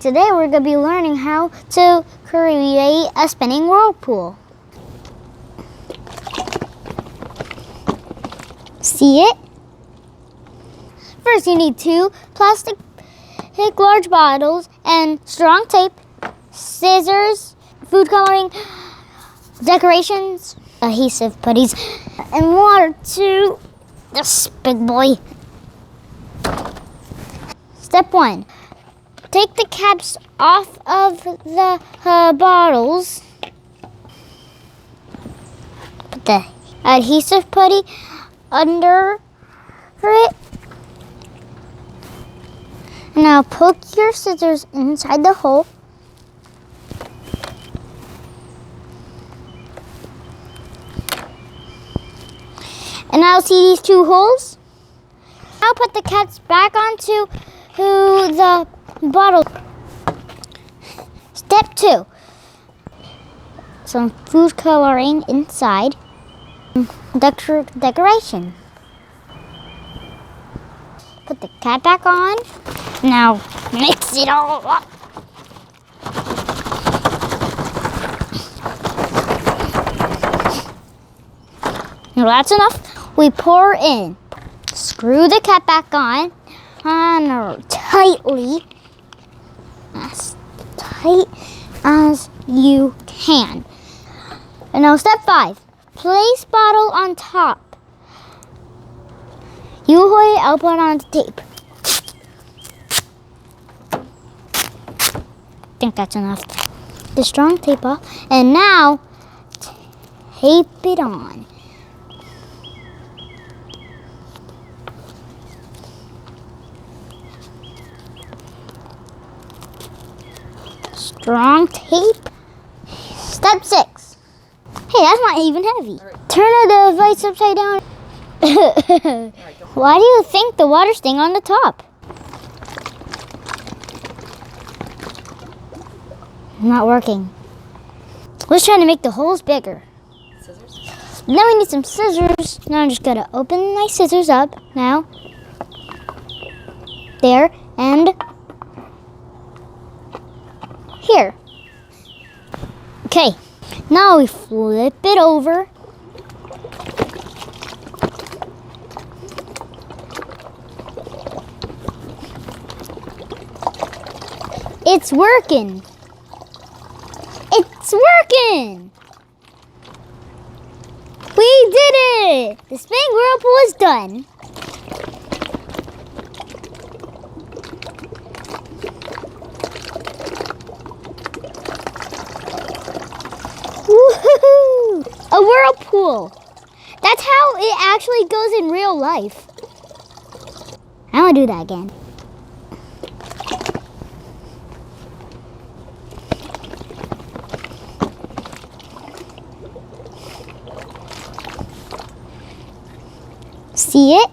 Today we're going to be learning how to create a spinning whirlpool. See it? First you need 2 plastic large bottles and strong tape, scissors, food coloring, decorations, adhesive putties, and water to this big boy. Step 1. Take the caps off of the bottles. Put the adhesive putty under it. Now poke your scissors inside the hole. And now see these 2 holes? Now put the caps back onto the bottle. Step 2. Some food coloring inside. Decoration. Put the cap back on. Now mix it all up. Now that's enough. We pour in. Screw the cap back on tightly, as tight as you can. And now step 5. Place bottle on top. You hold it, I'll put on the tape. I think that's enough. The strong tape off, and now tape it on. Strong tape. Step 6. Hey, that's not even heavy. Turn the device upside down. Why do you think the water's staying on the top? Not working. Let's try to make the holes bigger. Scissors? Now we need some scissors. Now I'm just gonna open my scissors up now. There and here. Okay, now we flip it over. It's working. It's working. We did it. The spinning whirlpool is done. Woohoo! A whirlpool. That's how it actually goes in real life. I want to do that again. See it?